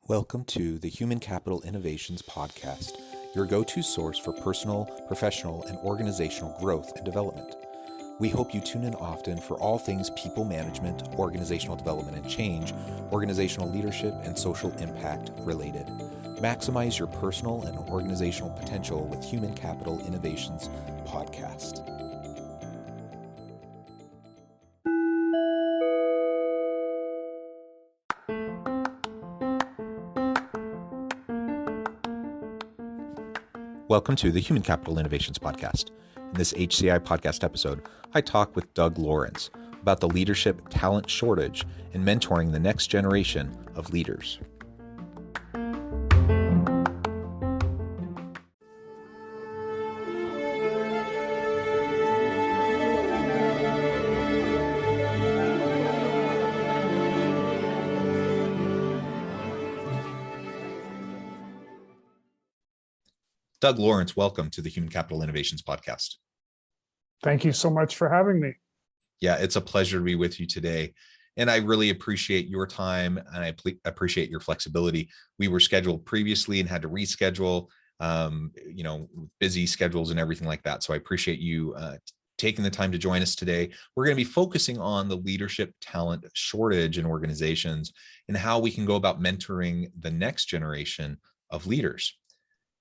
Welcome to the Human Capital Innovations Podcast, your go-to source for personal, professional, and organizational growth and development. We hope you tune in often for all things people management, organizational development and change, organizational leadership, and social impact related. Maximize your personal and organizational potential with Human Capital Innovations Podcast. Welcome to the Human Capital Innovations Podcast. In this HCI podcast episode, I talk with Doug Lawrence about the leadership talent shortage and mentoring the next generation of leaders. Doug Lawrence, welcome to the Human Capital Innovations Podcast. Thank you so much for having me. Yeah, it's a pleasure to be with you today. And I really appreciate your time and I appreciate your flexibility. We were scheduled previously and had to reschedule, busy schedules and everything like that. So I appreciate you taking the time to join us today. We're going to be focusing on the leadership talent shortage in organizations and how we can go about mentoring the next generation of leaders.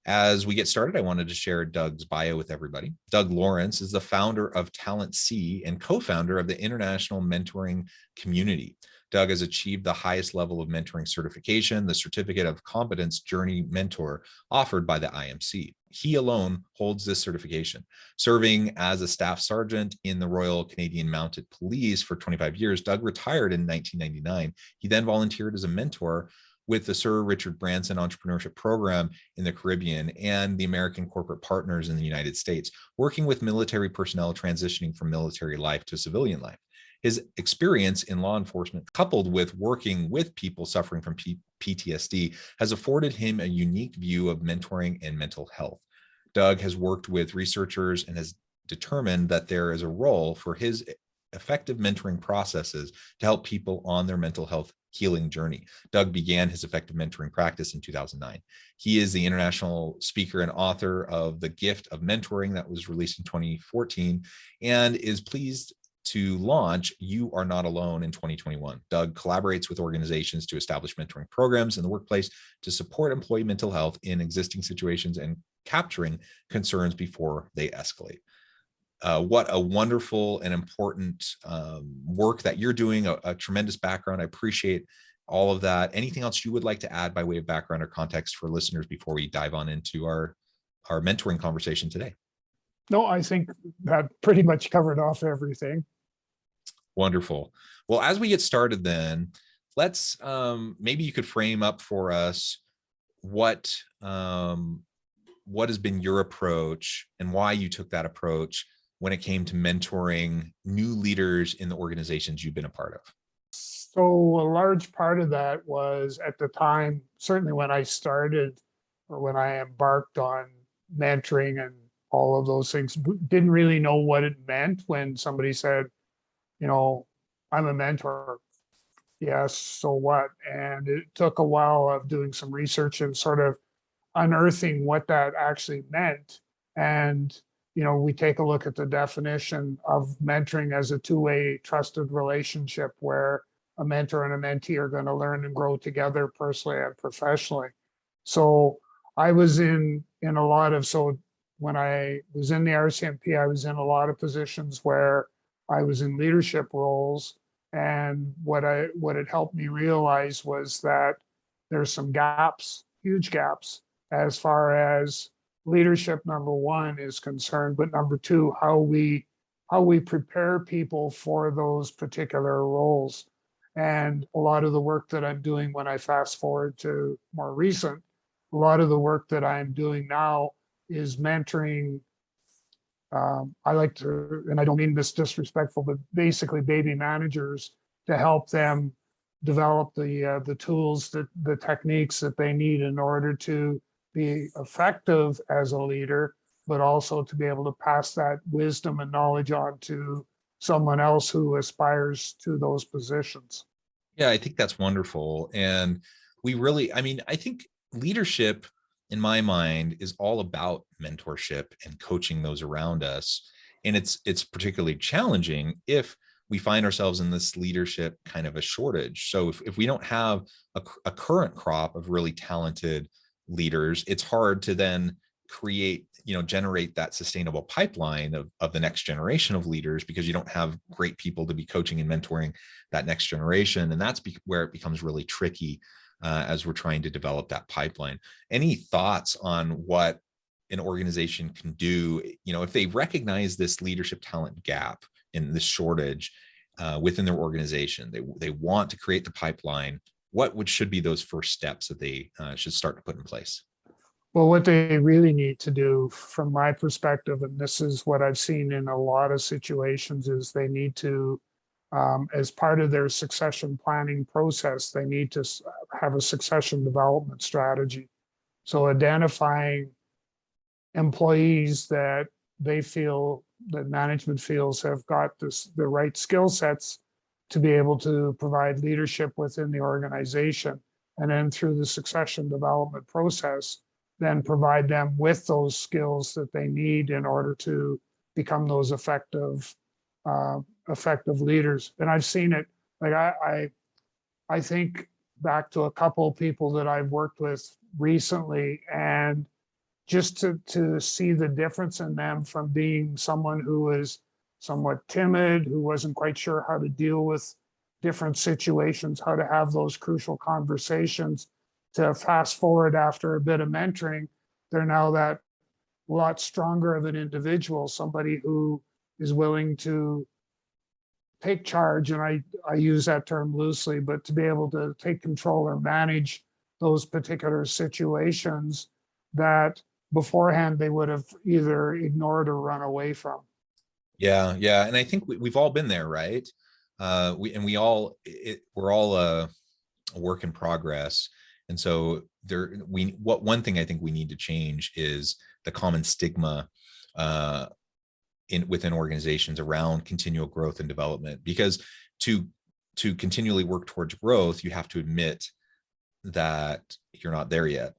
As we get started, I wanted to share Doug's bio with everybody. Doug Lawrence is the founder of Talent C and co-founder of the International Mentoring Community. Doug has achieved the highest level of mentoring certification, the Certificate of Competence Journey Mentor, offered by the IMC. He alone holds this certification. Serving as a staff sergeant in the Royal Canadian Mounted Police for 25 years, Doug retired in 1999. He then volunteered as a mentor with the Sir Richard Branson Entrepreneurship Program in the Caribbean and the American Corporate Partners in the United States, working with military personnel transitioning from military life to civilian life. His experience in law enforcement, coupled with working with people suffering from PTSD, has afforded him a unique view of mentoring and mental health. Doug has worked with researchers and has determined that there is a role for his effective mentoring processes to help people on their mental health healing journey. Doug began his effective mentoring practice in 2009. He is the international speaker and author of The Gift of Mentoring that was released in 2014 and is pleased to launch You Are Not Alone in 2021. Doug collaborates with organizations to establish mentoring programs in the workplace to support employee mental health in existing situations and capturing concerns before they escalate. What a wonderful and important work that you're doing, a tremendous background. I appreciate all of that. Anything else you would like to add by way of background or context for listeners before we dive on into our mentoring conversation today? No, I think that pretty much covered off everything. Wonderful. Well, as we get started then, let's maybe you could frame up for us what has been your approach and why you took that approach when it came to mentoring new leaders in the organizations you've been a part of? So a large part of that was at the time, certainly when I started or when I embarked on mentoring and all of those things, didn't really know what it meant when somebody said, I'm a mentor. Yes, so what? And it took a while of doing some research and sort of unearthing what that actually meant. And we take a look at the definition of mentoring as a two-way trusted relationship where a mentor and a mentee are going to learn and grow together personally and professionally. So I was in a lot of, so when I was in the RCMP, I was in a lot of positions where I was in leadership roles. And what it helped me realize was that there's some gaps, huge gaps, as far as leadership, number one, is concerned, but number two, how we prepare people for those particular roles. And a lot of the work that I'm doing when I fast forward to more recent, a lot of the work that I'm doing now is mentoring. I like to, and I don't mean this disrespectful, but basically baby managers to help them develop the tools, the techniques that they need in order to be effective as a leader, but also to be able to pass that wisdom and knowledge on to someone else who aspires to those positions. Yeah, I think that's wonderful. And we really, I mean, I think leadership in my mind is all about mentorship and coaching those around us. And it's particularly challenging if we find ourselves in this leadership kind of a shortage. So if we don't have a current crop of really talented leaders, it's hard to then create, generate that sustainable pipeline of the next generation of leaders, because you don't have great people to be coaching and mentoring that next generation. And that's where it becomes really tricky as we're trying to develop that pipeline. Any thoughts on what an organization can do, if they recognize this leadership talent gap in this shortage within their organization, they want to create the pipeline, what should be those first steps that they should start to put in place? Well, what they really need to do, from my perspective, and this is what I've seen in a lot of situations, is they need to, as part of their succession planning process, they need to have a succession development strategy. So identifying employees that they feel, that management feels have got the right skill sets to be able to provide leadership within the organization. And then through the succession development process, then provide them with those skills that they need in order to become those effective leaders. And I've seen it, like I think back to a couple of people that I've worked with recently, and just to see the difference in them from being someone who was somewhat timid, who wasn't quite sure how to deal with different situations, how to have those crucial conversations, to fast forward after a bit of mentoring, they're now that lot stronger of an individual, somebody who is willing to take charge. And I use that term loosely, but to be able to take control or manage those particular situations that beforehand they would have either ignored or run away from. Yeah. And I think we've all been there, right? We're all a work in progress. And so one thing I think we need to change is the common stigma within organizations around continual growth and development, because to continually work towards growth, you have to admit that you're not there yet.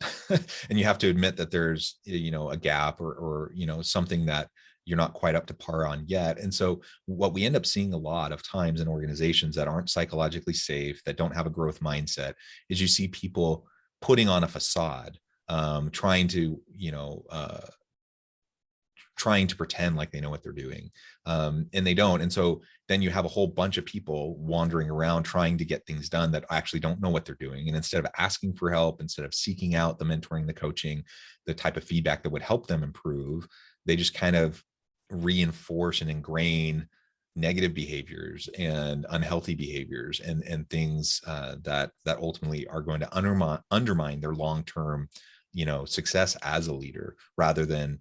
And you have to admit that there's, a gap or something that you're not quite up to par on yet. And so what we end up seeing a lot of times in organizations that aren't psychologically safe, that don't have a growth mindset, is you see people putting on a facade, trying to pretend like they know what they're doing, and they don't. And so then you have a whole bunch of people wandering around trying to get things done that actually don't know what they're doing. And instead of asking for help, instead of seeking out the mentoring, the coaching, the type of feedback that would help them improve, they just kind of reinforce and ingrain negative behaviors and unhealthy behaviors and things that ultimately are going to undermine their long-term success as a leader, rather than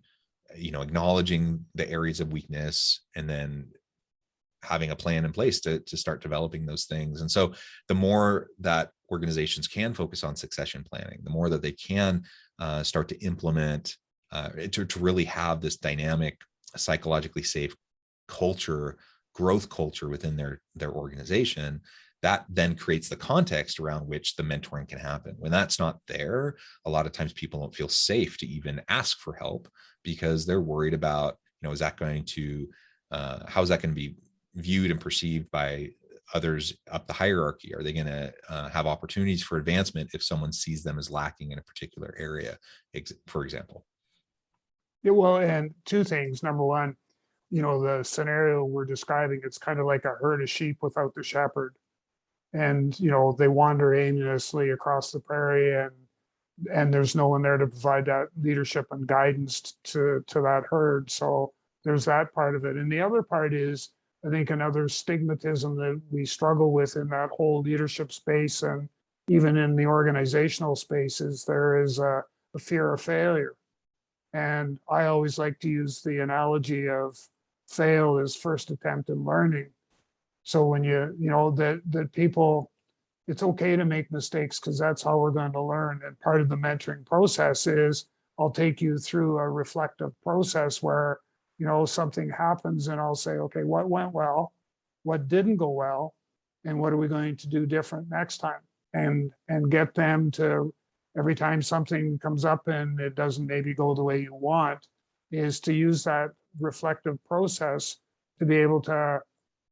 acknowledging the areas of weakness and then having a plan in place to start developing those things. And so the more that organizations can focus on succession planning, the more that they can start to implement to really have this dynamic, psychologically safe culture, growth culture within their organization, that then creates the context around which the mentoring can happen. When that's not there, a lot of times people don't feel safe to even ask for help, because they're worried about, is that going to, how is that going to be viewed and perceived by others up the hierarchy? Are they going to have opportunities for advancement if someone sees them as lacking in a particular area, for example? Yeah, well, and two things. Number one, the scenario we're describing, it's kind of like a herd of sheep without the shepherd. And, they wander aimlessly across the prairie, and there's no one there to provide that leadership and guidance to that herd. So there's that part of it. And the other part is, I think, another stigmatism that we struggle with in that whole leadership space, and even in the organizational spaces, there is a fear of failure. And I always like to use the analogy of fail is first attempt in learning. So when that people, it's okay to make mistakes, because that's how we're going to learn. And part of the mentoring process is I'll take you through a reflective process where, something happens and I'll say, okay, what went well, what didn't go well, and what are we going to do different next time? and get them to, every time something comes up and it doesn't maybe go the way you want, is to use that reflective process to be able to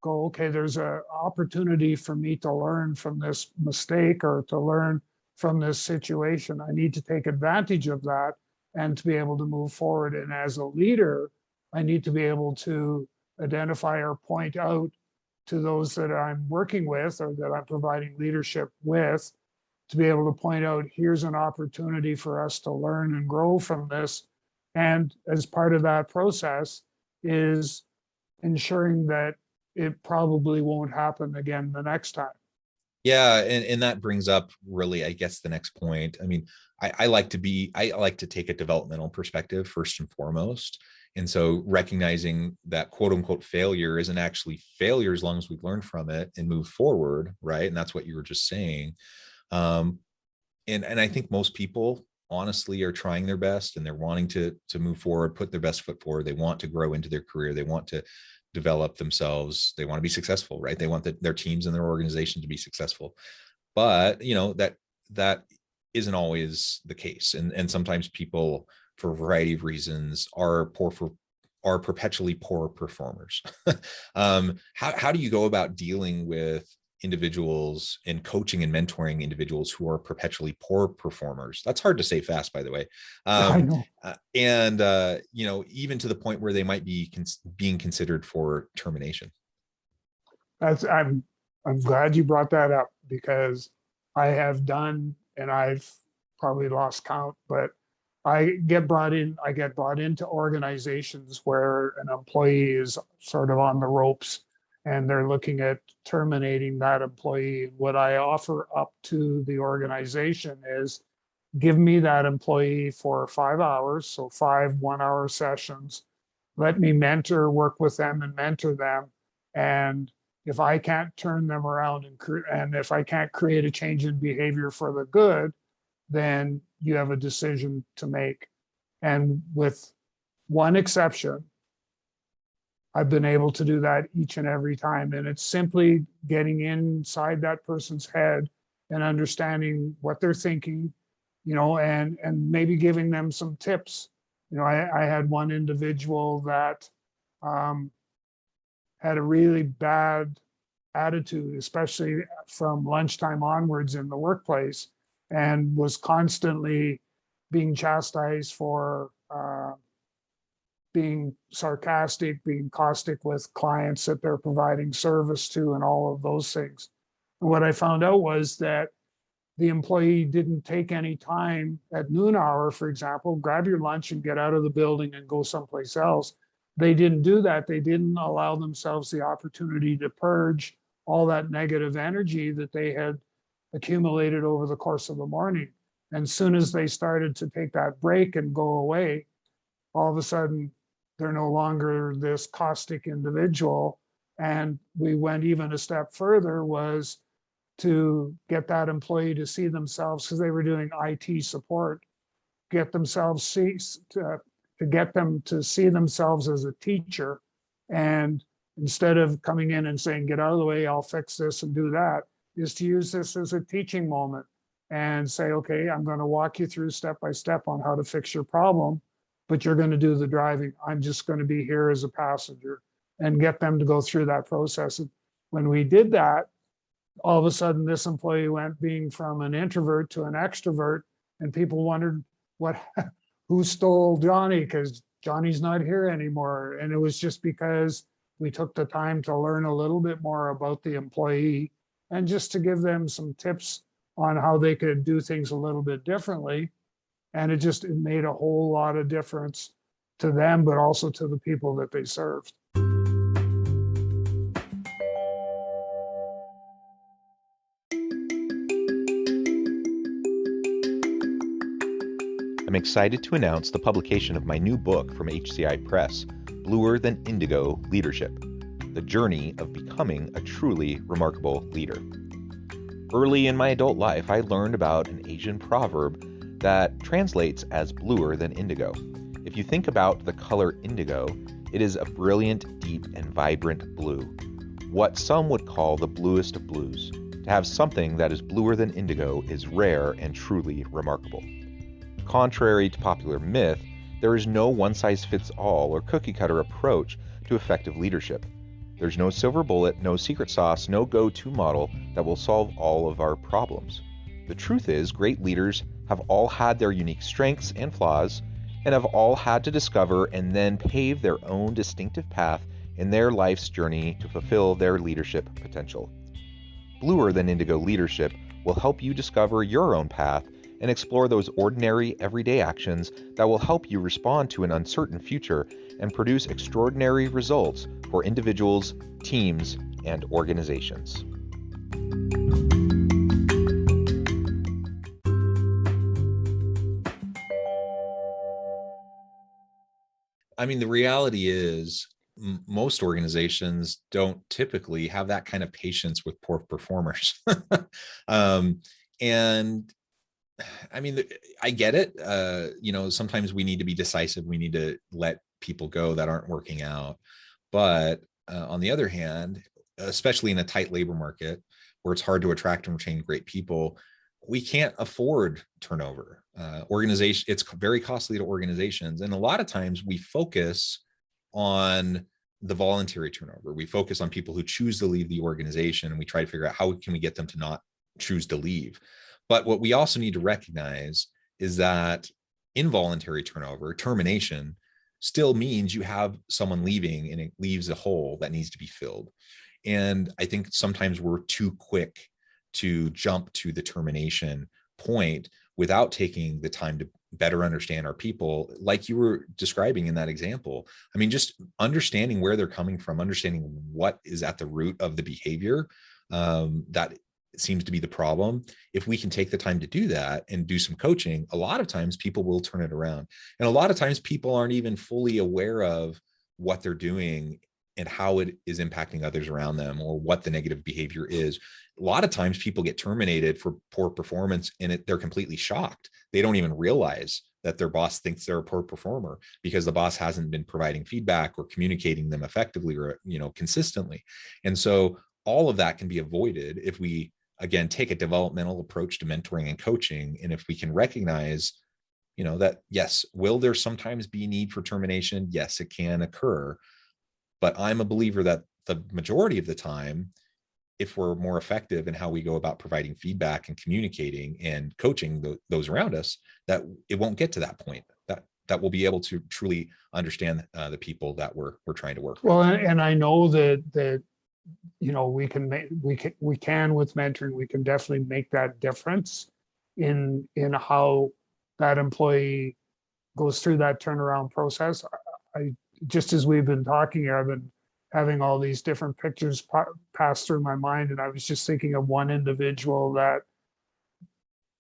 go, okay, there's an opportunity for me to learn from this mistake or to learn from this situation. I need to take advantage of that and to be able to move forward. And as a leader, I need to be able to identify or point out to those that I'm working with or that I'm providing leadership with, to be able to point out, here's an opportunity for us to learn and grow from this. And as part of that process is ensuring that it probably won't happen again the next time. Yeah, and that brings up really, I guess, the next point. I mean, I like to take a developmental perspective first and foremost. And so recognizing that quote unquote failure isn't actually failure as long as we've learned from it and move forward, right? And that's what you were just saying. And I think most people honestly are trying their best and they're wanting to move forward, put their best foot forward. They want to grow into their career. They want to develop themselves. They want to be successful, right? They want their teams and their organization to be successful. But that isn't always the case. And sometimes people, for a variety of reasons, are perpetually poor performers. How do you go about dealing with individuals and coaching and mentoring individuals who are perpetually poor performers? That's hard to say fast, by the way. I know. Even to the point where they might be being considered for termination. I'm glad you brought that up, because I have done, and I've probably lost count, but I get brought into organizations where an employee is sort of on the ropes and they're looking at terminating that employee. What I offer up to the organization is, give me that employee for 5 hours, so 5 1-hour sessions. Let me work with them and mentor them. And if I can't turn them around and if I can't create a change in behavior for the good, then you have a decision to make. And with one exception, I've been able to do that each and every time. And it's simply getting inside that person's head and understanding what they're thinking, and maybe giving them some tips. I had one individual that had a really bad attitude, especially from lunchtime onwards in the workplace, and was constantly being chastised for being sarcastic, being caustic with clients that they're providing service to, and all of those things. And what I found out was that the employee didn't take any time at noon hour, for example, grab your lunch and get out of the building and go someplace else. They didn't do that. They didn't allow themselves the opportunity to purge all that negative energy that they had accumulated over the course of the morning. And as soon as they started to take that break and go away, all of a sudden, they're no longer this caustic individual. And we went even a step further, was to get that employee to see themselves, because they were doing IT support, get themselves to get them to see themselves as a teacher. And instead of coming in and saying, get out of the way, I'll fix this and do that, is to use this as a teaching moment and say, okay, I'm going to walk you through step by step on how to fix your problem, but you're going to do the driving. I'm just going to be here as a passenger, and get them to go through that process. And when we did that, all of a sudden this employee went being from an introvert to an extrovert, and people wondered who stole Johnny, because Johnny's not here anymore. And it was just because we took the time to learn a little bit more about the employee, and just to give them some tips on how they could do things a little bit differently. And it made a whole lot of difference to them, but also to the people that they served. I'm excited to announce the publication of my new book from HCI Press, Bluer Than Indigo Leadership: The Journey of Becoming a Truly Remarkable Leader. Early in my adult life, I learned about an Asian proverb that translates as bluer than indigo. If you think about the color indigo, it is a brilliant, deep, and vibrant blue, what some would call the bluest of blues. To have something that is bluer than indigo is rare and truly remarkable. Contrary to popular myth, there is no one-size-fits-all or cookie-cutter approach to effective leadership. There's no silver bullet, no secret sauce, no go-to model that will solve all of our problems. The truth is, great leaders have all had their unique strengths and flaws, and have all had to discover and then pave their own distinctive path in their life's journey to fulfill their leadership potential. Bluer than indigo leadership will help you discover your own path and explore those ordinary, everyday actions that will help you respond to an uncertain future and produce extraordinary results for individuals, teams, and organizations. I mean, the reality is most organizations don't typically have that kind of patience with poor performers. And I mean, I get it. Sometimes we need to be decisive. We need to let people go that aren't working out. But on the other hand, especially in a tight labor market where it's hard to attract and retain great people, we can't afford turnover. It's very costly to organizations. And a lot of times we focus on the voluntary turnover. We focus on people who choose to leave the organization, and we try to figure out how can we get them to not choose to leave. But what we also need to recognize is that involuntary turnover, termination, still means you have someone leaving and it leaves a hole that needs to be filled. And I think sometimes we're too quick to jump to the termination point without taking the time to better understand our people, like you were describing in that example. I mean, just understanding where they're coming from, understanding what is at the root of the behavior that seems to be the problem. If we can take the time to do that and do some coaching, a lot of times people will turn it around. And a lot of times people aren't even fully aware of what they're doing and how it is impacting others around them, or what the negative behavior is. A lot of times people get terminated for poor performance and they're completely shocked. They don't even realize that their boss thinks they're a poor performer because the boss hasn't been providing feedback or communicating them effectively or, consistently. And so all of that can be avoided if we, again, take a developmental approach to mentoring and coaching. And if we can recognize, that yes, will there sometimes be need for termination? Yes, it can occur. But I'm a believer that the majority of the time, if we're more effective in how we go about providing feedback and communicating and coaching those around us, that it won't get to that point, that we'll be able to truly understand the people that we're trying to work with. Well, and I know that we can with mentoring, we can definitely make that difference in how that employee goes through that turnaround process. I just as we've been talking here, I've been having all these different pictures pass through my mind, and I was just thinking of one individual that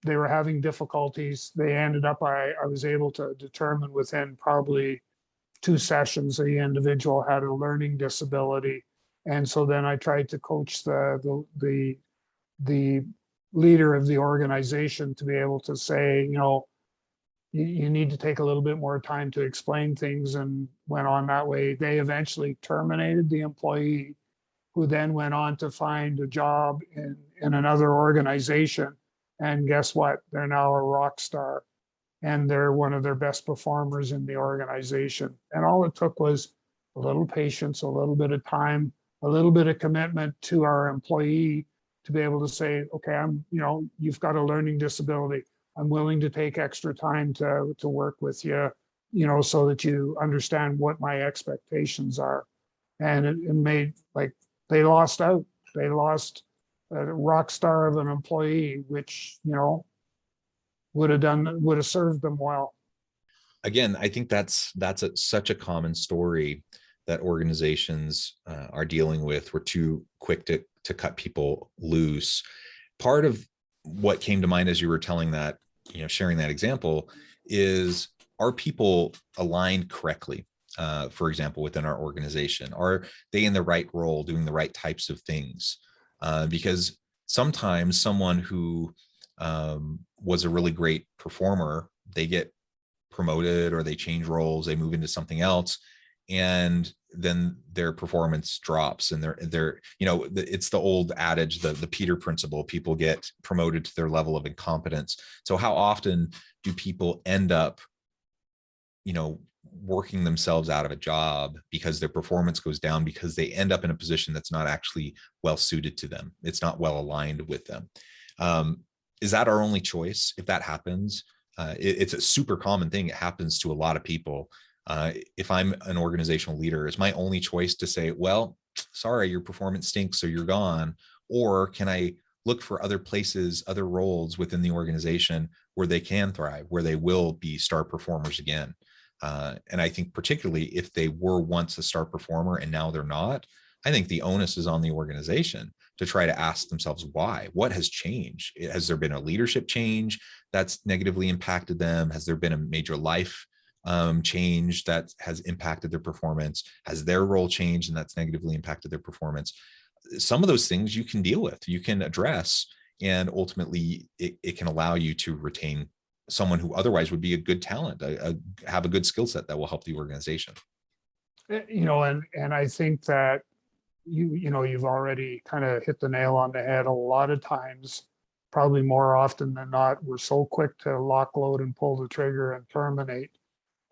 they were having difficulties. They ended up, I was able to determine within probably 2 sessions, the individual had a learning disability. And so then I tried to coach the leader of the organization to be able to say, you need to take a little bit more time to explain things, and went on that way. They eventually terminated the employee, who then went on to find a job in another organization. And guess what? They're now a rock star, and they're one of their best performers in the organization. And all it took was a little patience, a little bit of time, a little bit of commitment to our employee to be able to say, okay, you've got a learning disability. I'm willing to take extra time to work with you, so that you understand what my expectations are. And it made, like, they lost out. They lost a rock star of an employee, which, would have served them well. Again, I think that's such a common story that organizations are dealing with. We're too quick to cut people loose. Part of what came to mind as you were telling that, sharing that example, is, are people aligned correctly? For example, within our organization, are they in the right role, doing the right types of things? Because sometimes someone who was a really great performer, they get promoted or they change roles, they move into something else, and then their performance drops, and they're it's the old adage, the Peter principle. People get promoted to their level of incompetence. So how often do people end up working themselves out of a job because their performance goes down, because they end up in a position that's not actually well suited to them? It's not well aligned with them. Is that our only choice? If that happens, it's a super common thing. It happens to a lot of people. If I'm an organizational leader, is my only choice to say, well, sorry, your performance stinks, so you're gone? Or can I look for other places, other roles within the organization where they can thrive, where they will be star performers again? And I think particularly if they were once a star performer and now they're not, I think the onus is on the organization to try to ask themselves why. What has changed? Has there been a leadership change that's negatively impacted them? Has there been a major life change that has impacted their performance? Has their role changed and that's negatively impacted their performance? Some of those things you can deal with, you can address, and ultimately it can allow you to retain someone who otherwise would be a good talent, have a good skill set that will help the organization. And I think that you've already kind of hit the nail on the head. A lot of times, probably more often than not, we're so quick to lock, load, and pull the trigger and terminate,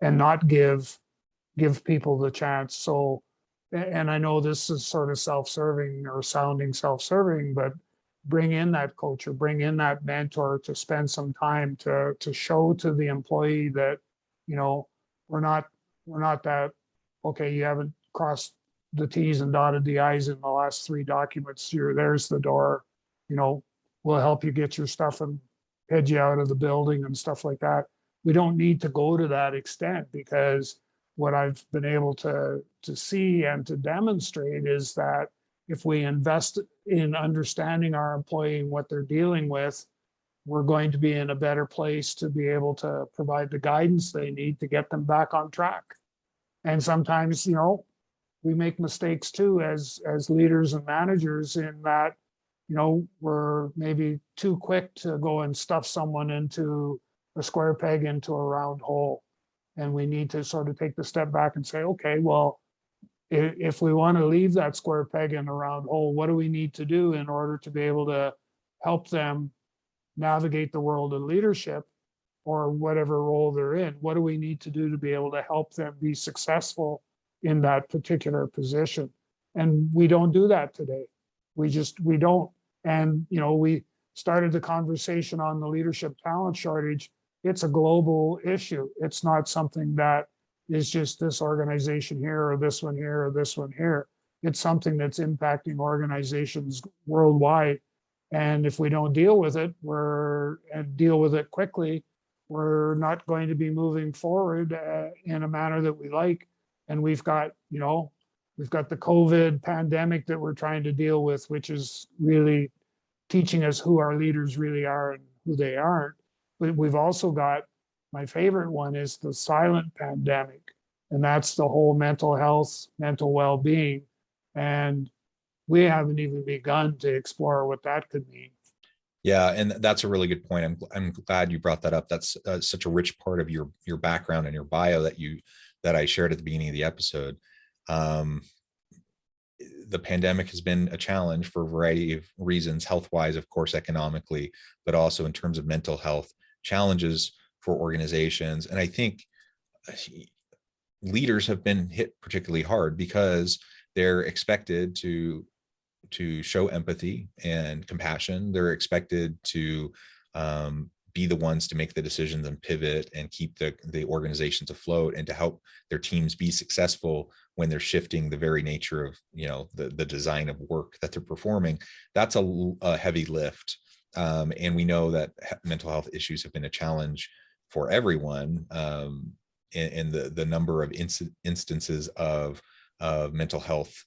and not give people the chance. So, and I know this is sort of self-serving or sounding self-serving, but bring in that coach or bring in that mentor to spend some time to show to the employee that, we're not that, okay, you haven't crossed the T's and dotted the I's in the last 3 documents. There's the door, we'll help you get your stuff and head you out of the building and stuff like that. We don't need to go to that extent, because what I've been able to see and to demonstrate is that if we invest in understanding our employee and what they're dealing with, we're going to be in a better place to be able to provide the guidance they need to get them back on track. And sometimes, we make mistakes too as leaders and managers, in that, we're maybe too quick to go and stuff someone into a square peg into a round hole. And we need to sort of take the step back and say, okay, well, if we want to leave that square peg in a round hole, what do we need to do in order to be able to help them navigate the world of leadership or whatever role they're in? What do we need to do to be able to help them be successful in that particular position? And we don't do that today. We don't. And, we started the conversation on the leadership talent shortage. It's a global issue. It's not something that is just this organization here or this one here or this one here. It's something that's impacting organizations worldwide. And if we don't deal with it, and deal with it quickly, we're not going to be moving forward in a manner that we like. And we've got the COVID pandemic that we're trying to deal with, which is really teaching us who our leaders really are and who they aren't. But we've also got, my favorite one is the silent pandemic, and that's the whole mental health, mental well-being. And we haven't even begun to explore what that could mean. Yeah, and that's a really good point. I'm glad you brought that up. That's such a rich part of your background and your bio that I shared at the beginning of the episode. The pandemic has been a challenge for a variety of reasons, health-wise, of course, economically, but also in terms of mental health challenges for organizations. And I think leaders have been hit particularly hard because they're expected to show empathy and compassion. They're expected to be the ones to make the decisions and pivot and keep the organizations afloat, and to help their teams be successful when they're shifting the very nature of the design of work that they're performing. That's a heavy lift. And we know that mental health issues have been a challenge for everyone, and the number of instances of mental health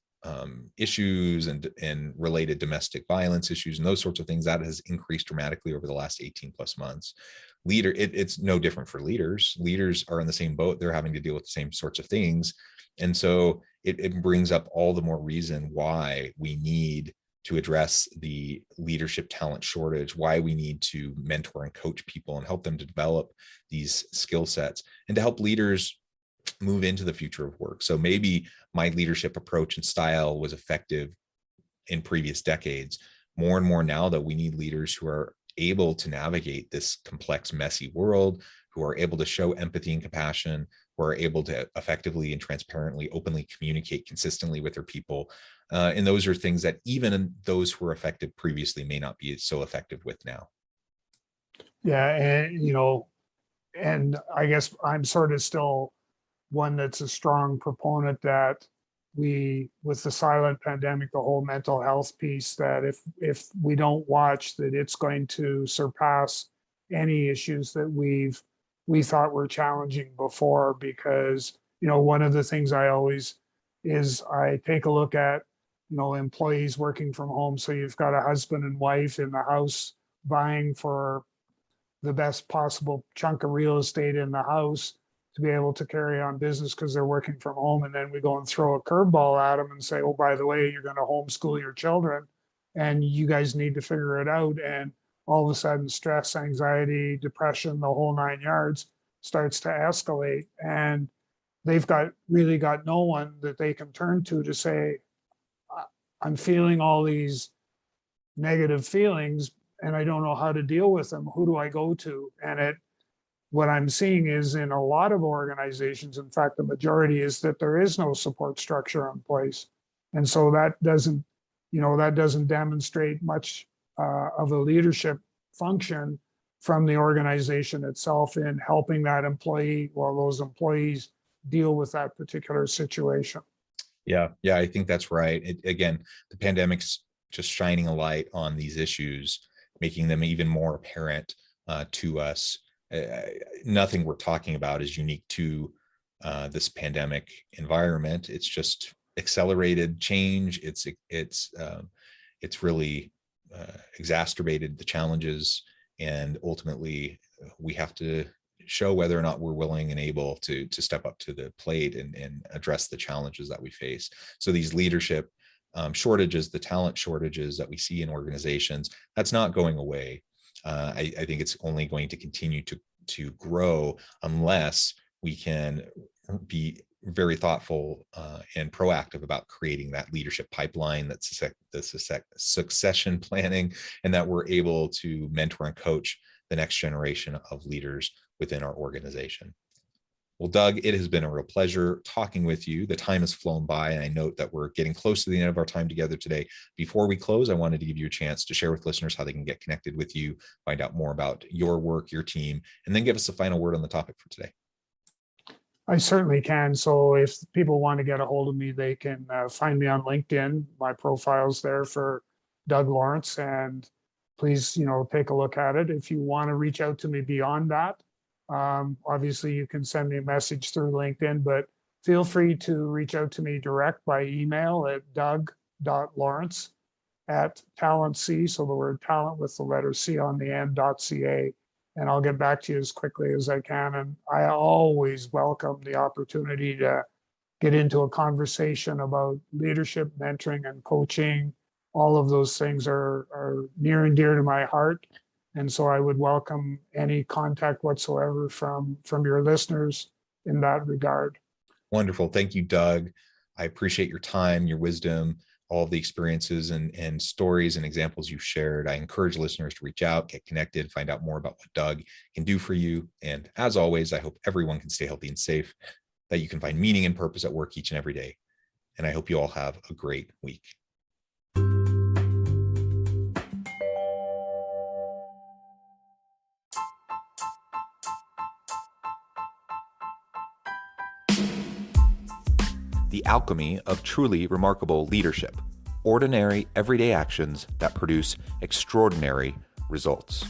issues and related domestic violence issues and those sorts of things, that has increased dramatically over the last 18 plus months. It's no different for leaders. Leaders are in the same boat. They're having to deal with the same sorts of things. And so it brings up all the more reason why we need to address the leadership talent shortage, why we need to mentor and coach people and help them to develop these skill sets, and to help leaders move into the future of work. So maybe my leadership approach and style was effective in previous decades. More and more now that we need leaders who are able to navigate this complex, messy world, who are able to show empathy and compassion, who are able to effectively and transparently, openly communicate consistently with their people. And those are things that even those who were effective previously may not be so effective with now. Yeah, and I guess I'm sort of still one that's a strong proponent that with the silent pandemic, the whole mental health piece, that if we don't watch, that it's going to surpass any issues that we thought were challenging before. Because, one of the things I take a look at, employees working from home. So you've got a husband and wife in the house vying for the best possible chunk of real estate in the house to be able to carry on business because they're working from home. And then we go and throw a curveball at them and say, oh, by the way, you're going to homeschool your children and you guys need to figure it out. And all of a sudden, stress, anxiety, depression, the whole 9 yards starts to escalate. And they've really got no one that they can turn to say, I'm feeling all these negative feelings and I don't know how to deal with them. Who do I go to? And what I'm seeing is in a lot of organizations, in fact, the majority, is that there is no support structure in place. And so that doesn't demonstrate much of a leadership function from the organization itself in helping that employee or those employees deal with that particular situation. Yeah, I think that's right. Again, the pandemic's just shining a light on these issues, making them even more apparent to us. Nothing we're talking about is unique to this pandemic environment. It's just accelerated change. It's really exacerbated the challenges, and ultimately we have to show whether or not we're willing and able to step up to the plate and address the challenges that we face. So these leadership shortages, the talent shortages that we see in organizations, that's not going away. I think it's only going to continue to grow unless we can be very thoughtful and proactive about creating that leadership pipeline, that's the succession planning, and that we're able to mentor and coach the next generation of leaders within our organization. Well, Doug, it has been a real pleasure talking with you. The time has flown by, and I note that we're getting close to the end of our time together today. Before we close, I wanted to give you a chance to share with listeners how they can get connected with you, find out more about your work, your team, and then give us a final word on the topic for today. I certainly can. So if people want to get a hold of me, they can find me on LinkedIn. My profile's there for Doug Lawrence, and please, take a look at it. If you want to reach out to me beyond that, obviously you can send me a message through LinkedIn, but feel free to reach out to me direct by email at doug.lawrence@talentc, so the word talent with the letter C on the end, .ca, and I'll get back to you as quickly as I can. And I always welcome the opportunity to get into a conversation about leadership, mentoring, and coaching. All of those things are near and dear to my heart. And so I would welcome any contact whatsoever from your listeners in that regard. Wonderful. Thank you, Doug. I appreciate your time, your wisdom, all of the experiences and stories and examples you've shared. I encourage listeners to reach out, get connected, find out more about what Doug can do for you. And as always, I hope everyone can stay healthy and safe, that you can find meaning and purpose at work each and every day. And I hope you all have a great week. The alchemy of truly remarkable leadership. Ordinary, everyday actions that produce extraordinary results.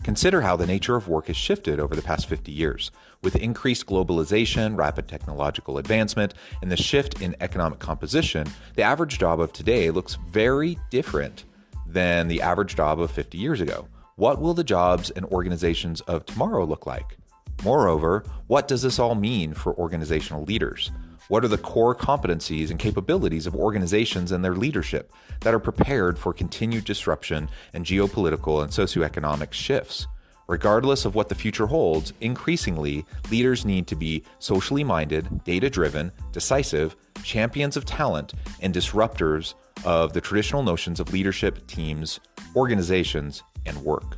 Consider how the nature of work has shifted over the past 50 years. With increased globalization, rapid technological advancement, and the shift in economic composition, the average job of today looks very different than the average job of 50 years ago. What will the jobs and organizations of tomorrow look like? Moreover, what does this all mean for organizational leaders? What are the core competencies and capabilities of organizations and their leadership that are prepared for continued disruption and geopolitical and socioeconomic shifts? Regardless of what the future holds, increasingly, leaders need to be socially minded, data-driven, decisive, champions of talent, and disruptors of the traditional notions of leadership, teams, organizations, and work.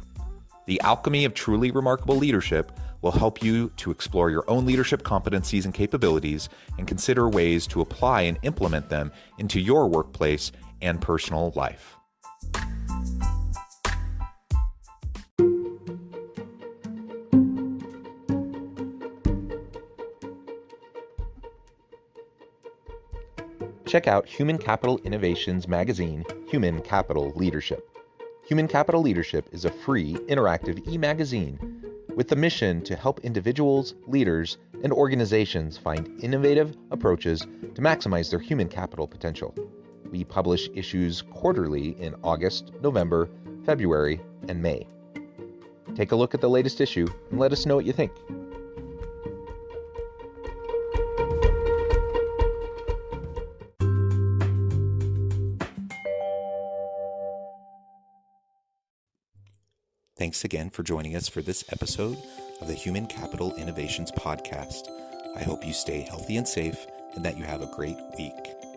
The Alchemy of Truly Remarkable Leadership will help you to explore your own leadership competencies and capabilities and consider ways to apply and implement them into your workplace and personal life. Check out Human Capital Innovations magazine, Human Capital Leadership. Human Capital Leadership is a free, interactive e-magazine with the mission to help individuals, leaders, and organizations find innovative approaches to maximize their human capital potential. We publish issues quarterly in August, November, February, and May. Take a look at the latest issue and let us know what you think. Thanks again for joining us for this episode of the Human Capital Innovations Podcast. I hope you stay healthy and safe and that you have a great week.